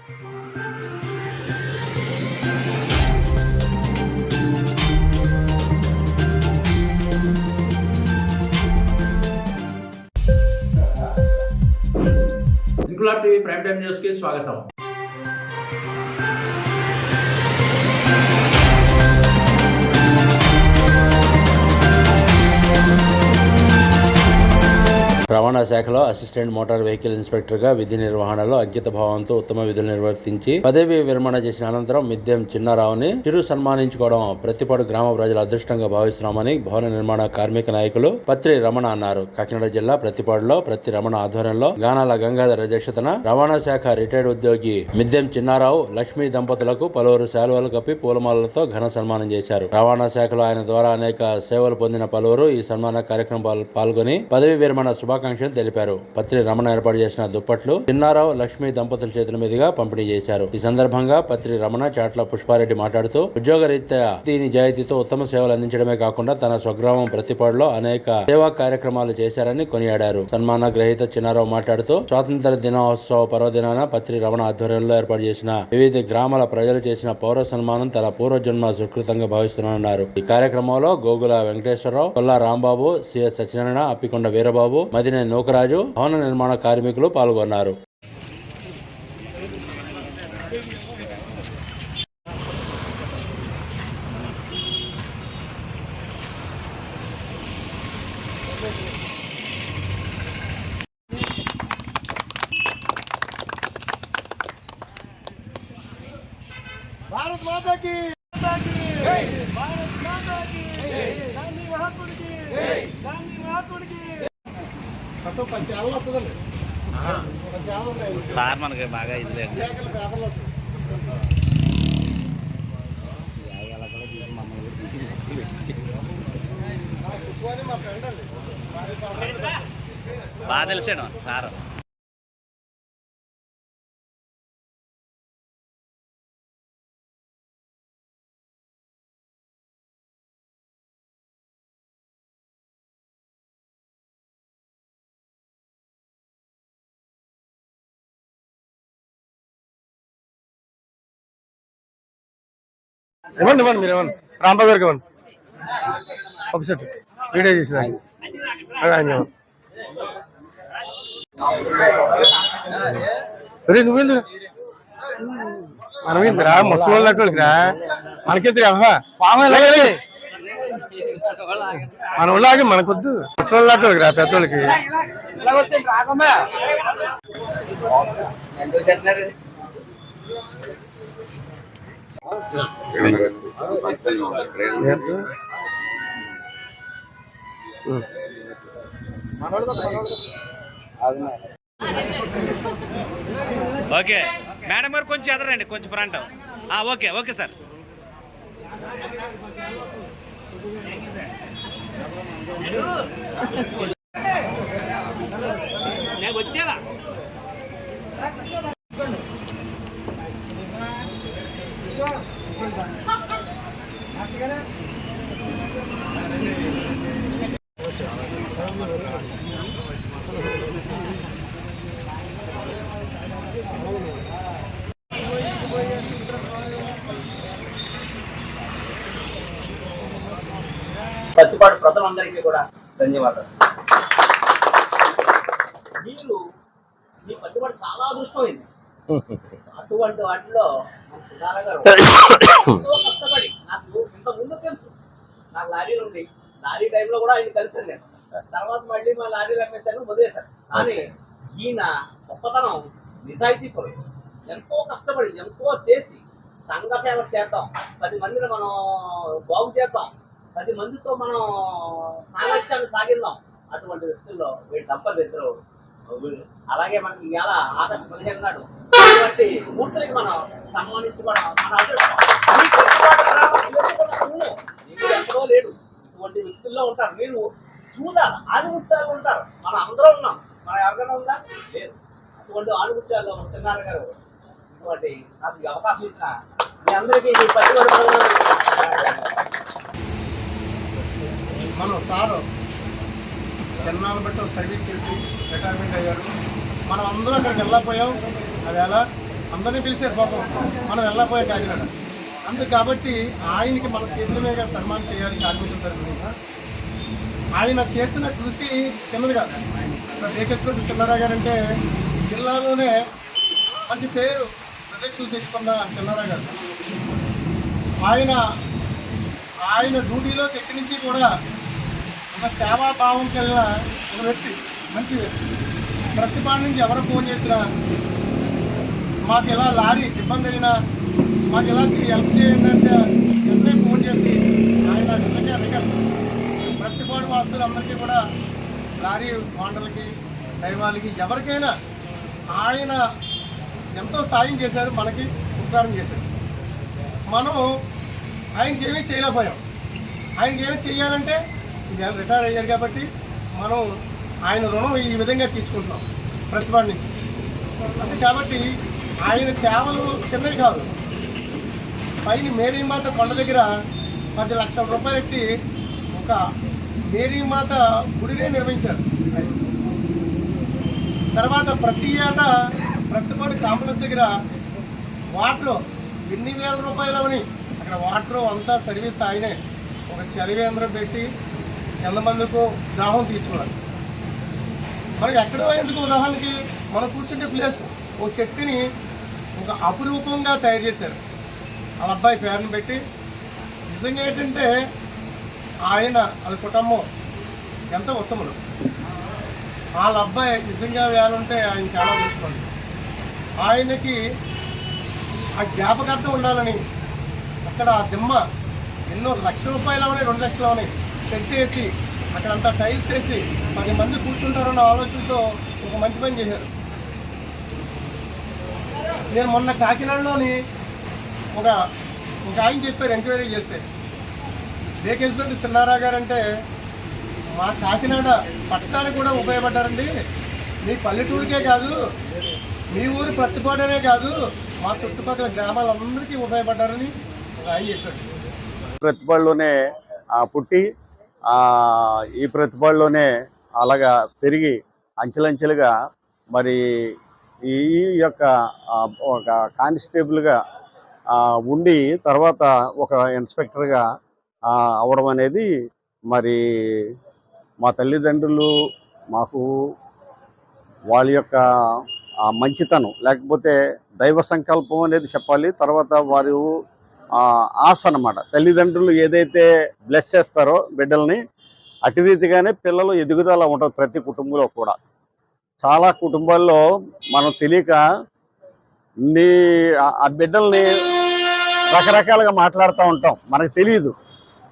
Inquilab TV prime time news కి స్వాగతం. రవాణా శాఖలో అసిస్టెంట్ మోటార్ వెహికల్ ఇన్స్పెక్టర్ గా విధి నిర్వహణలో అంకిత భావంతో ఉత్తమ విధులు నిర్వర్తించి పదవి విరమణ చేసిన అనంతరం మిద్దెం చిన్నారావుని చిరు సన్మానించుకోవడం ప్రతిపాడు గ్రామ ప్రజల అదృష్టంగా భావిస్తున్నామని భవన నిర్మాణ కార్మిక నాయకులు పత్రి రమణ అన్నారు. కాకినాడ జిల్లా ప్రతిపాడులో పత్రి రమణ ఆధ్వర్యంలో గానాల గంగాధర్ అధ్యక్షతన రవాణా శాఖ రిటైర్డ్ ఉద్యోగి మిద్దెం చిన్నారావు లక్ష్మీ దంపతులకు పలువురు శాలువాలు కప్పి పూలమాలలతో ఘన సన్మానం చేశారు. రవాణా శాఖలో ఆయన ద్వారా అనేక సేవలు పొందిన పలువురు ఈ సన్మాన కార్యక్రమం పాల్గొని పదవి విరమణ శుభాకాంక్షలు తెలిపారు. పత్రి రమణ ఏర్పాటు చేసిన దుప్పట్లు చిన్నారావు లక్ష్మీ దంపతుల చేతుల మీదుగా పంపిణీ చేశారు. ఈ సందర్భంగా పత్రి రమణ చాట్ల పుష్పారెడ్డి మాట్లాడుతూ ఉద్యోగరీత్యా నిజాయితీతో ఉత్తమ సేవలు అందించడమే కాకుండా తన స్వగ్రామం ప్రతిపాడులో అనేక సేవా కార్యక్రమాలు చేశారని కొనియాడారు. సన్మాన గ్రహీత చిన్నారావు మాట్లాడుతూ స్వాతంత్ర దినోత్సవ పర్వదినాన పత్రి రమణ ఆధ్వర్యంలో ఏర్పాటు చేసిన వివిధ గ్రామాల ప్రజలు చేసిన పౌర సన్మానం తన పూర్వజన్మ సుకృతంగా భావిస్తున్నారన్నారు. ఈ కార్యక్రమంలో గోగుల వెంకటేశ్వరరావు, కొల్లా రాంబాబు, సిఎస్ సత్యనారాయణ, అప్పికొండ వీరబాబు, మదినే నూకరాజు, భవన నిర్మాణ కార్మికులు పాల్గొన్నారు. भारत माता की जय, भारत माता की जय, गांधी महात्मा की जय, गांधी महात्मा की तो पचाव అవుతదండి పచావ ఉంటాయి సార్ మనకి బాగా ఇదిలే లేకల పేపర్లో యాగలకల తీసి మమ్మల్ని తీసి మా సుఖోని మా ఫ్రెండ్ అండి బాగా తెలుసాడు సార్. ఇవ్వండి మీరు ఇవ్వండి రాంబాబు గారికి ఇవ్వండి ఒక సెట్ వీడియో చేసేదాన్ని నువ్వేందు మనమేందిరా ముసలి వాళ్ళకి మనకెందుకు మన వాళ్ళకి మనకొద్దు ముసలి వాళ్ళకి రా పెద్దోళ్ళకి ఓకే మేడం గారు కొంచెం ఎదరండి, కొంచెం ఫ్రంట్. Okay okay sir. వచ్చేలా ప్రతిపాడు ప్రజలందరికీ కూడా ధన్యవాదాలు. మీరు మీ ప్రతిపాడు చాలా అదృష్టమైంది. అటువంటి వాటిలో కష్టపడి నాకు ఇంత ముందు తెలుసు, నాకు లారీలు ఉంది, లారీ టైంలో కూడా ఆయన కలిసాను నేను. తర్వాత మళ్ళీ మా లారీలు అమ్మేశాను, వదిలేశాను. కానీ ఈయన గొప్పతనం నిజాయితీ పరుడు. ఎంతో కష్టపడి ఎంతో చేసి సంఘ సేవ చేద్దాం, 10 మందిని మనం బాగు చేద్దాం, 10 మందితో మనం సామర్థ్యాన్ని సాగిద్దాం. అటువంటి వ్యక్తుల్లో వీళ్ళు దంపతులు ఇద్దరు. అలాగే మనకి ఇవాళ ఆగస్టు 15 నాడు ఇటువంటి మూర్తులకి మనం సన్మానించుకోవడం మన ఎక్కడో లేడు. ఇటువంటి వ్యక్తుల్లో ఉంటారు. మీరు చూడాలి, ఆనుముత్యాలు ఉంటారు. మనం అందరూ ఉన్నాం, మన ఎవరికైనా ఉందా? లేదు. అటువంటి ఆనుముత్యాల్లో చిన్నారు గారు ఇటువంటి నాకు అవకాశం ఇచ్చిన మీ అందరికీ మనం సారు జన్నాలు బట్టి సర్వీస్ చేసి రిటైర్మెంట్ అయ్యారు. మనం అందరూ అక్కడికి వెళ్ళకపోయాం. అదేలా అందరినీ పిలిచారు పాపం, మనం వెళ్ళకపోయే కాకినాడ. అందుకు కాబట్టి ఆయనకి మన చేతుల మీద సన్మానం చేయాలి కార్మికుల తరఫున. ఆయన చేసిన కృషి చిన్నది కాదు. బేకేశ్వర చిన్నారావు గారు అంటే జిల్లాలోనే మంచి పేరు ప్రదర్శనలు తెచ్చుకున్న చిన్నారావు గారు. ఆయన డ్యూటీలో ఎక్కడి నుంచి కూడా ఒక సేవాభావం కలిగిన ఒక వ్యక్తి, మంచి వ్యక్తి. ప్రతిపాడు నుంచి ఎవరు ఫోన్ చేసినా, మాకు ఇలా లారీ ఇబ్బంది అయినా, మాకు ఇలా హెల్ప్ చేయండి అంటే వెంటనే ఫోన్ చేసి ఆయన నిజంగా రికల్ ప్రతిపాడు వాసులందరికీ కూడా లారీ ఓనర్లకి, దైవాలకి, ఎవరికైనా ఆయన ఎంతో సాయం చేశారు, మనకి ఉపకారం చేశారు. మనం ఆయనకి ఏమీ చేయలేకపోయాం. ఆయనకి ఏమీ చేయాలంటే ఇవాళ రిటైర్ అయ్యారు కాబట్టి మనం ఆయన రుణం ఈ విధంగా తీర్చుకుంటున్నాం ప్రతిపాడు నుంచి. అంతే కాబట్టి ఆయన సేవలు చిన్నవి కాదు. పైన మేరీమాత కొండ దగ్గర 10 లక్షల రూపాయలు పెట్టి ఒక మేరీమాత గుడినే నిర్మించారు. తర్వాత ప్రతి ఏటా ప్రతిపాడు కాంప్లెక్స్ దగ్గర వాటర్ ఎన్ని వేల రూపాయలు అవని అక్కడ వాటర్ అంతా సర్వీస్ ఆయనే ఒక చలివేంద్రం పెట్టి ఎంతమందికో దాహం తీర్చుకున్నారు. మనకి ఎక్కడో ఎందుకు ఉదాహరణకి మనం కూర్చుంటే ప్లేస్ ఒక చెట్టుని ఒక అపురూపంగా తయారు చేశారు. వాళ్ళ అబ్బాయి పేరుని పెట్టి. నిజంగా ఏంటంటే ఆయన వాళ్ళ కుటుంబం ఎంత ఉత్తములు. వాళ్ళ అబ్బాయి నిజంగా వేలుంటే ఆయన చాలా చూసుకోండి. ఆయనకి ఆ జ్ఞాపకార్థం ఉండాలని అక్కడ ఆ దిమ్మ ఎన్నో లక్షల రూపాయలు అవని, 2 లక్షలు అవని సెట్ వేసి అక్కడంతా టైల్స్ వేసి 10 మంది కూర్చుంటారన్న ఆలోచనతో ఒక మంచి పని చేశారు. నేను మొన్న కాకినాడలోని ఒక ఆయన చెప్పారు, ఎంక్వైరీ చేస్తే, బేకేశ్వర చిన్నారావు గారు అంటే మా కాకినాడ పట్టణానికి కూడా ఉపయోగపడ్డారండి. మీ పల్లెటూరికే కాదు, మీ ఊరు ప్రతిపాడనే కాదు, మా చుట్టుపక్కల గ్రామాలందరికీ ఉపయోగపడ్డారని ఒక ఆయన చెప్పాడు. ప్రతిపాడులోనే పుట్టి ఈ ప్రతిపాడులోనే అలాగా పెరిగి అంచెలంచెలుగా మరి ఈ యొక్క ఒక కానిస్టేబుల్గా ఉండి తర్వాత ఒక ఇన్స్పెక్టర్గా అవడం అనేది మరి మా తల్లిదండ్రులు మాకు వాళ్ళ యొక్క మంచితనం, లేకపోతే దైవ సంకల్పం అనేది చెప్పాలి. తర్వాత వారు ఆశ అన్నమాట. తల్లిదండ్రులు ఏదైతే బ్లెస్ చేస్తారో బిడ్డల్ని, అటు రీతిగానే పిల్లలు ఎదుగుదల ఉంటుంది ప్రతి కుటుంబంలో కూడా. చాలా కుటుంబాల్లో మనం తెలియక ఆ బిడ్డల్ని రకరకాలుగా మాట్లాడుతూ ఉంటాం, మనకు తెలియదు,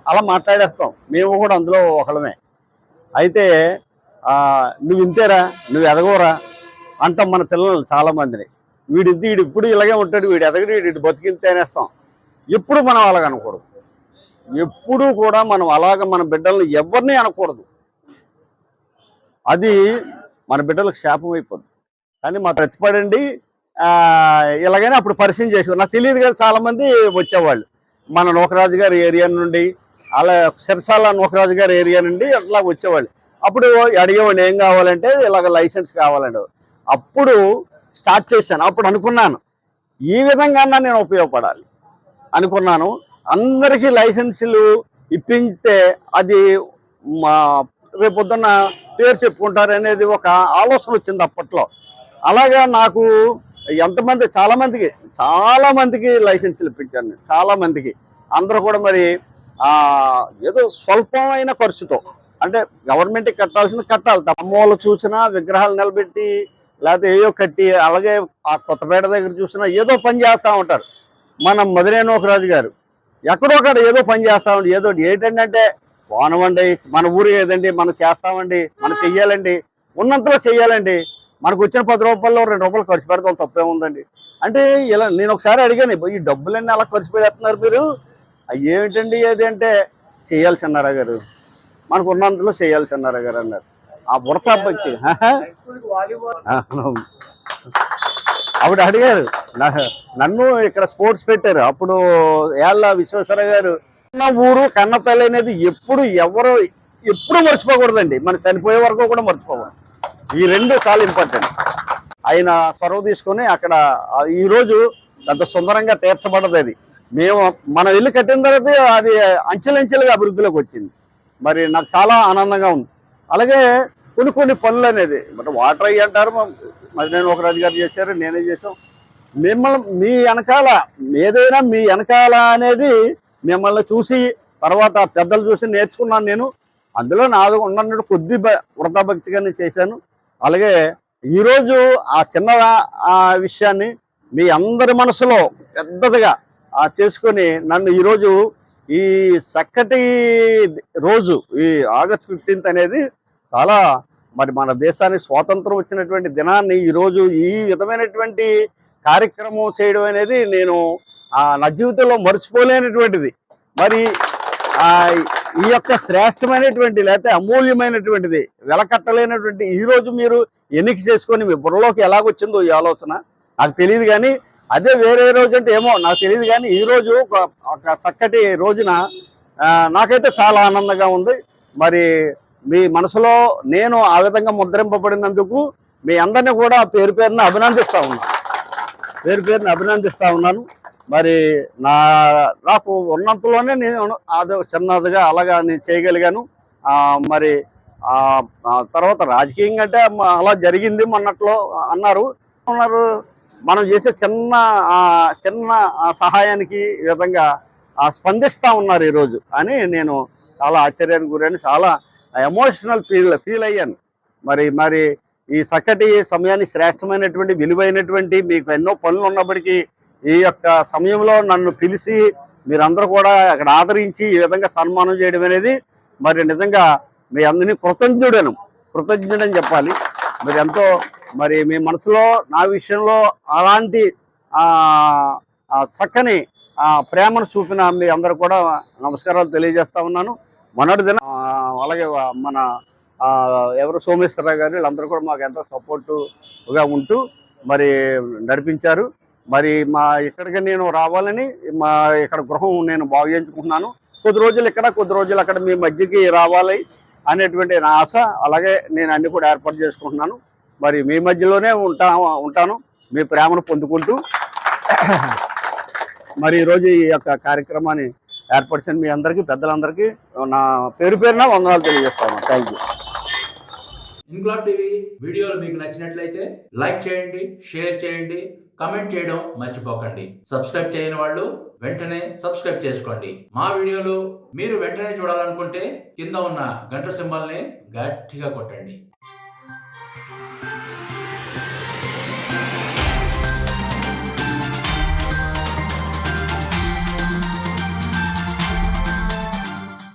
అలా మాట్లాడేస్తాం. మేము కూడా అందులో ఒకళ్ళమే. అయితే నువ్వు ఇంతేరా, నువ్వు ఎదగోరా అంటాం మన పిల్లలు చాలామందిని. వీడు ఇప్పుడు ఇలాగే ఉంటాడు, వీడు ఎదగడు, వీడు బతికింతే అనేస్తాం. ఎప్పుడు మనం అలాగ అనకూడదు. ఎప్పుడూ కూడా మనం అలాగ మన బిడ్డల్ని ఎవరిని అనకూడదు. అది మన బిడ్డలకు శాపం అయిపోద్ది. కానీ మా ప్రతిపడండి ఇలాగైనా అప్పుడు పరిచయం చేసేవారు. నాకు తెలియదు కదా, చాలామంది వచ్చేవాళ్ళు మన నూకరాజు గారి ఏరియా నుండి, అలా సిరసాల నూకరాజు గారి ఏరియా నుండి అట్లా వచ్చేవాళ్ళు. అప్పుడు అడిగేవాడిని ఏం కావాలంటే ఇలాగ లైసెన్స్ కావాలండి. అప్పుడు స్టార్ట్ చేశాను. అప్పుడు అనుకున్నాను ఈ విధంగా నేను ఉపయోగపడాలి అనుకున్నాను. అందరికీ లైసెన్సులు ఇప్పింటే అది మా రేపొద్దున్న పేరు చెప్పుకుంటారు అనేది ఒక ఆలోచన వచ్చింది అప్పట్లో. అలాగా నాకు ఎంతమంది చాలా మందికి లైసెన్సులు ఇప్పించాను. చాలా మందికి అందరూ కూడా మరి ఏదో స్వల్పమైన ఖర్చుతో, అంటే గవర్నమెంట్కి కట్టాల్సింది కట్టాలి. అమ్మోళ్ళు చూసినా విగ్రహాలు నిలబెట్టి లేకపోతే ఏయో కట్టి, అలాగే ఆ కొత్తపేట దగ్గర చూసినా ఏదో పని చేస్తూ ఉంటారు. మన మధురై నూకరాజు గారు ఎక్కడో అక్కడ ఏదో పని చేస్తూ ఉంటారు. ఏదో ఏంటంటే పోనవండి, మన ఊరు ఏదండి, మనం చేస్తామండి, మనం చెయ్యాలండి, ఉన్నంతలో చెయ్యాలండి, మనకు వచ్చిన 10 రూపాయల్లో 2 రూపాయలు ఖర్చు పెడతాం, తప్పే ఉందండి అంటే ఇలా. నేను ఒకసారి అడిగాను, ఈ డబ్బులన్నీ అలా ఖర్చు పెడుతున్నారు మీరు, ఏమిటండి అది అంటే, చెయ్యాలి చిన్నారావు గారు, మనకు ఉన్నంతలో చెయ్యాలి చిన్నారావు గారు అన్నారు. ఆ బుడత భక్తి ఆవిడ అడిగారు నన్ను, ఇక్కడ స్పోర్ట్స్ పెట్టారు. అప్పుడు ఏళ్ళ విశ్వేశ్వర గారు, నా ఊరు కన్నతల్లి అనేది ఎప్పుడు మర్చిపోకూడదండి. మనం చనిపోయే వరకు కూడా మర్చిపోకూడదు. ఈ 2 చాలా ఇంపార్టెంట్. ఆయన చొరవ తీసుకొని అక్కడ ఈరోజు పెద్ద సుందరంగా తీర్చబడ్డది. అది మేము మనం ఇల్లు కట్టిన తర్వాత అది అంచెలంచెలుగా అభివృద్ధిలోకి వచ్చింది. మరి నాకు చాలా ఆనందంగా ఉంది. అలాగే కొన్ని పనులు అనేది బట్ వాటర్ అయ్యి అంటారు, మదినేని ఒక రాజు గారు చేశారు, నేనే చేసాం. మిమ్మల్ని మీ వెనకాల ఏదైనా మీ వెనకాల అనేది మిమ్మల్ని చూసి తర్వాత పెద్దలు చూసి నేర్చుకున్నాను నేను. అందులో నాది ఉన్నట్టు కొద్ది వృధాభక్తిగా నేను చేశాను. అలాగే ఈరోజు ఆ చిన్న ఆ విషయాన్ని మీ అందరి మనసులో పెద్దదిగా చేసుకొని నన్ను ఈరోజు ఈ చక్కటి రోజు ఈ ఆగస్ట్ 15th అనేది చాలా మరి మన దేశానికి స్వాతంత్రం వచ్చినటువంటి దినాన్ని ఈరోజు ఈ విధమైనటువంటి కార్యక్రమం చేయడం అనేది నేను నా జీవితంలో మర్చిపోలేనటువంటిది. మరి ఈ యొక్క శ్రేష్టమైనటువంటి లేకపోతే అమూల్యమైనటువంటిది వెలకట్టలేనటువంటి ఈరోజు మీరు ఎన్నిక చేసుకొని మీ బుర్రలోకి ఎలాగొచ్చిందో ఈ ఆలోచన నాకు తెలియదు. కానీ అదే వేరే రోజు అంటే ఏమో నాకు తెలియదు. కానీ ఈరోజు ఒక చక్కటి రోజున నాకైతే చాలా ఆనందంగా ఉంది. మరి మీ మనసులో నేను ఆ విధంగా ముద్రింపబడినందుకు మీ అందరినీ కూడా పేరు పేరున అభినందిస్తా ఉన్నాను. మరి నాకు ఉన్నంతలోనే నేను అది చిన్నదిగా అలాగా నేను చేయగలిగాను. మరి తర్వాత రాజకీయంగా అంటే అలా జరిగింది మొన్నట్లో అన్నారు. మనం చేసే చిన్న సహాయానికి ఈ విధంగా స్పందిస్తూ ఉన్నారు ఈరోజు అని నేను చాలా ఆశ్చర్యానికి గురైన చాలా ఎమోషనల్ ఫీల్ అయ్యాను. మరి ఈ చక్కటి సమయాన్ని శ్రేష్టమైనటువంటి విలువైనటువంటి మీకు ఎన్నో పనులు ఉన్నప్పటికీ ఈ యొక్క సమయంలో నన్ను పిలిచి మీరందరూ కూడా అక్కడ ఆదరించి ఈ విధంగా సన్మానం చేయడం అనేది మరి నిజంగా మీ అందరినీ కృతజ్ఞుడని చెప్పాలి. మీరు ఎంతో మరి మీ మనసులో నా విషయంలో అలాంటి చక్కని ప్రేమను చూపిన మీ అందరూ కూడా నమస్కారాలు తెలియజేస్తా ఉన్నాను. మొన్నటి దిన అలాగే మన ఎవరు సోమేశ్వరరావు గారు వీళ్ళందరూ కూడా మాకు ఎంతో సపోర్టుగా ఉంటూ మరి నడిపించారు. మరి ఇక్కడికి నేను రావాలని ఇక్కడ గృహం నేను బాగు చేయించుకుంటున్నాను. కొద్ది రోజులు ఇక్కడ కొద్ది రోజులు అక్కడ మీ మధ్యకి రావాలి అనేటువంటి నా ఆశ. అలాగే నేను అన్ని కూడా ఏర్పాటు చేసుకుంటున్నాను. మరి మీ మధ్యలోనే ఉంటాను మీ ప్రేమను పొందుకుంటూ. మరి ఈరోజు ఈ యొక్క కార్యక్రమాన్ని ఏర్పరిచిన మీ అందరికీ పెద్దలందరికీ నా పేరున వందనాలు తెలియజేస్తాను. Thank you. ఇన్క్లాబ్ టీవీ వీడియోలు మీకు నచ్చినట్లయితే లైక్ చేయండి, షేర్ చేయండి, కమెంట్ చేయడం మర్చిపోకండి. సబ్స్క్రైబ్ చేయని వాళ్ళు వెంటనే సబ్స్క్రైబ్ చేసుకోండి. మా వీడియోలు మీరు వెంటనే చూడాలనుకుంటే కింద ఉన్న గంట సింబల్ని గట్టిగా కొట్టండి.